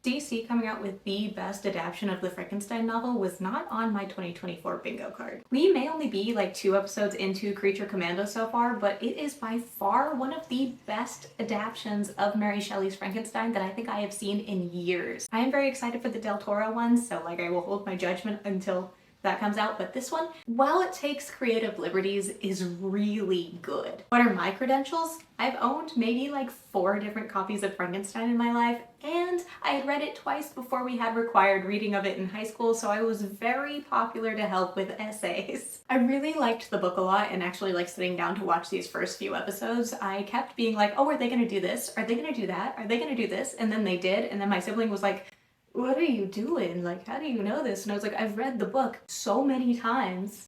DC coming out with the best adaptation of the Frankenstein novel was not on my 2024 bingo card. We may only be like 2 episodes into Creature Commandos so far, but it is by far one of the best adaptations of Mary Shelley's Frankenstein that I think I have seen in years. I am very excited for the Del Toro one, so like I will hold my judgment until that comes out, but this one, while it takes creative liberties, is really good. What are my credentials? I've owned maybe like 4 different copies of Frankenstein in my life, and I had read it twice before we had required reading of it in high school, so I was very popular to help with essays. I really liked the book a lot, and actually like sitting down to watch these first few episodes, I kept being like, oh, are they gonna do this? Are they gonna do that? Are they gonna do this? And then they did, and then my sibling was like, what are you doing? Like, how do you know this? And I was like, I've read the book so many times.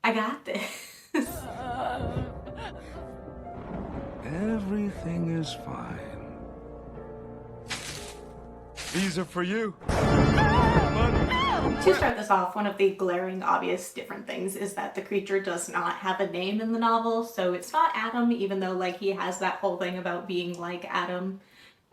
I got this. Everything is fine. These are for you. To start this off, one of the glaring, obvious different things is that the creature does not have a name in the novel, so it's not Adam, even though like he has that whole thing about being like Adam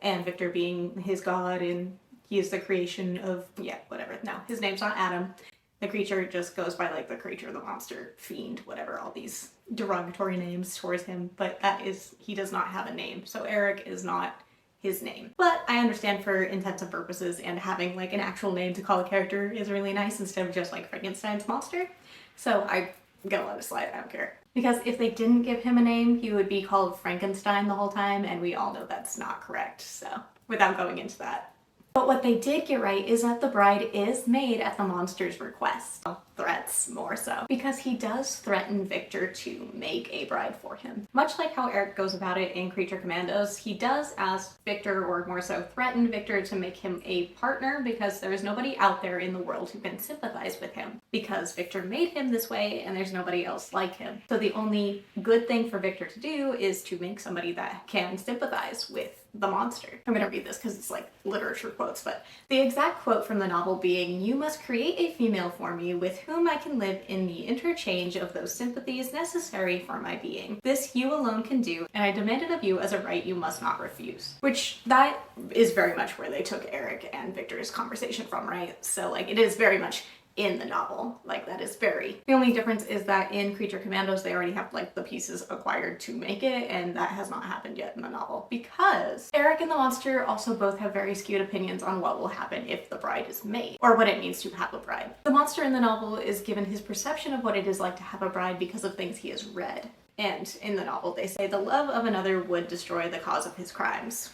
and Victor being his god and he is the creation of, yeah, whatever. No, his name's not Adam. The creature just goes by like the creature, the monster, fiend, whatever, all these derogatory names towards him. But that is, he does not have a name. So Eric is not his name. But I understand for intents and purposes and having like an actual name to call a character is really nice instead of just like Frankenstein's monster. So I gotta let it slide, I don't care. Because if they didn't give him a name, he would be called Frankenstein the whole time, and we all know that's not correct. So without going into that. But what they did get right is that the bride is made at the monster's request. Threats, more so. Because he does threaten Victor to make a bride for him. Much like how Eric goes about it in Creature Commandos, he does ask Victor, or more so threaten Victor, to make him a partner because there is nobody out there in the world who can sympathize with him. Because Victor made him this way and there's nobody else like him. So the only good thing for Victor to do is to make somebody that can sympathize with the monster. I'm gonna read this because it's like literature quotes, but the exact quote from the novel being, "You must create a female for me with whom I can live in the interchange of those sympathies necessary for my being. This you alone can do, and I demand it of you as a right you must not refuse." Which, that is very much where they took Eric and Victor's conversation from, right? So like it is very much in the novel. Like that is very... The only difference is that in Creature Commandos they already have like the pieces acquired to make it, and that has not happened yet in the novel because Eric and the monster also both have very skewed opinions on what will happen if the bride is made, or what it means to have a bride. The monster in the novel is given his perception of what it is like to have a bride because of things he has read, and in the novel they say the love of another would destroy the cause of his crimes.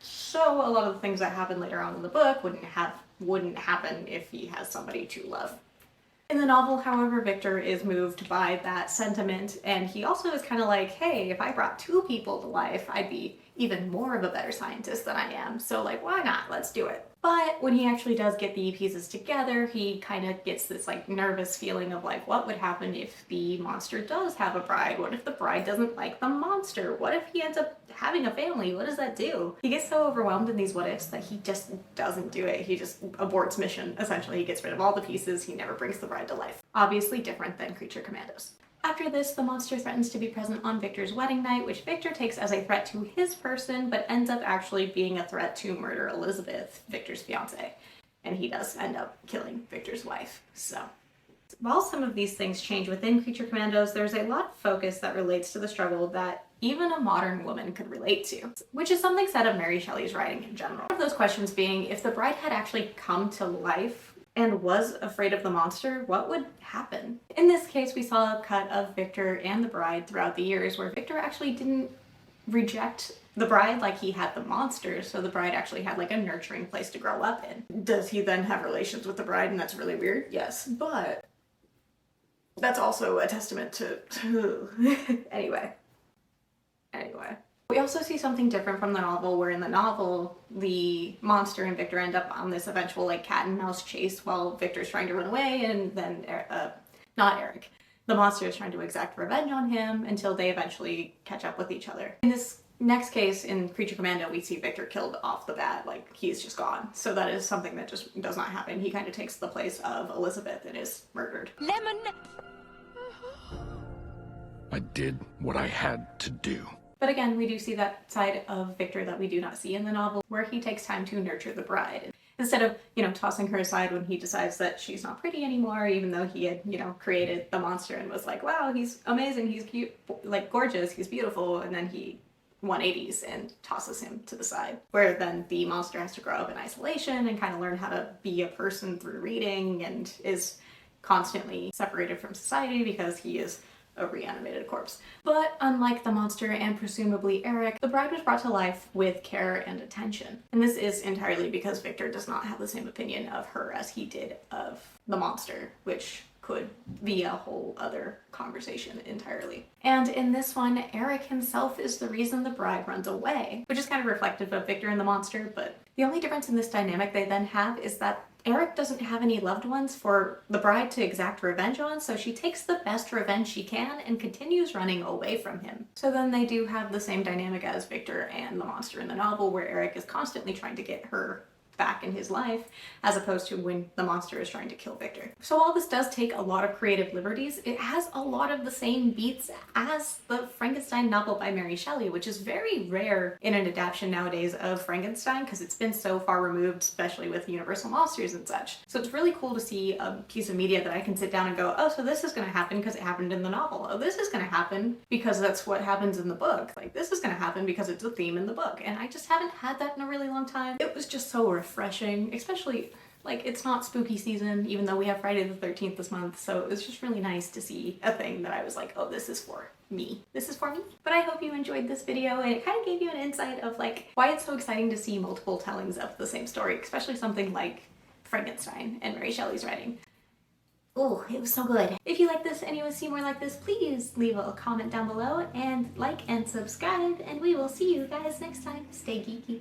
So a lot of the things that happen later on in the book wouldn't happen if he has somebody to love. In the novel, however, Victor is moved by that sentiment, and he also is kind of like, hey, if I brought 2 people to life, I'd be even more of a better scientist than I am. So like, why not? Let's do it. But when he actually does get the pieces together, he kind of gets this like nervous feeling of like, what would happen if the monster does have a bride? What if the bride doesn't like the monster? What if he ends up having a family? What does that do? He gets so overwhelmed in these what ifs that he just doesn't do it. He just aborts mission. Essentially, he gets rid of all the pieces. He never brings the bride to life. Obviously different than Creature Commandos. After this, the monster threatens to be present on Victor's wedding night, which Victor takes as a threat to his person, but ends up actually being a threat to murder Elizabeth, Victor's fiance. And he does end up killing Victor's wife, so. While some of these things change within Creature Commandos, there's a lot of focus that relates to the struggle that even a modern woman could relate to, which is something said of Mary Shelley's writing in general. One of those questions being, if the bride had actually come to life and was afraid of the monster, what would happen? In this case, we saw a cut of Victor and the bride throughout the years where Victor actually didn't reject the bride like he had the monster, so the bride actually had like a nurturing place to grow up in. Does he then have relations with the bride and that's really weird? Yes, but that's also a testament to anyway. We also see something different from the novel, where in the novel, the monster and Victor end up on this eventual like cat and mouse chase while Victor's trying to run away, and then, not Eric, the monster is trying to exact revenge on him until they eventually catch up with each other. In this next case, in Creature Commando, we see Victor killed off the bat, like he's just gone. So that is something that just does not happen. He kind of takes the place of Elizabeth and is murdered. Lemon! I did what I had to do. But again, we do see that side of Victor that we do not see in the novel, where he takes time to nurture the bride. Instead of, tossing her aside when he decides that she's not pretty anymore, even though he had, created the monster and was like, wow, he's amazing, he's cute, like gorgeous, he's beautiful, and then he 180s and tosses him to the side. Where then the monster has to grow up in isolation and kind of learn how to be a person through reading and is constantly separated from society because he is a reanimated corpse. But unlike the monster and presumably Eric, the bride was brought to life with care and attention. And this is entirely because Victor does not have the same opinion of her as he did of the monster, which could be a whole other conversation entirely. And in this one, Eric himself is the reason the bride runs away, which is kind of reflective of Victor and the monster, but the only difference in this dynamic they then have is that Eric doesn't have any loved ones for the bride to exact revenge on, so she takes the best revenge she can and continues running away from him. So then they do have the same dynamic as Victor and the monster in the novel, where Eric is constantly trying to get her back in his life, as opposed to when the monster is trying to kill Victor. So while this does take a lot of creative liberties, it has a lot of the same beats as the Frankenstein novel by Mary Shelley, which is very rare in an adaptation nowadays of Frankenstein because it's been so far removed, especially with Universal Monsters and such. So it's really cool to see a piece of media that I can sit down and go, oh, so this is going to happen because it happened in the novel. Oh, this is going to happen because that's what happens in the book. Like, this is going to happen because it's a theme in the book. And I just haven't had that in a really long time. It was just so refreshing, especially like it's not spooky season, even though we have Friday the 13th this month, so it was just really nice to see a thing that I was like, oh, this is for me. This is for me. But I hope you enjoyed this video and it kind of gave you an insight of like why it's so exciting to see multiple tellings of the same story, especially something like Frankenstein and Mary Shelley's writing. Oh, it was so good. If you like this and you want to see more like this, please leave a comment down below and like and subscribe, and we will see you guys next time. Stay geeky.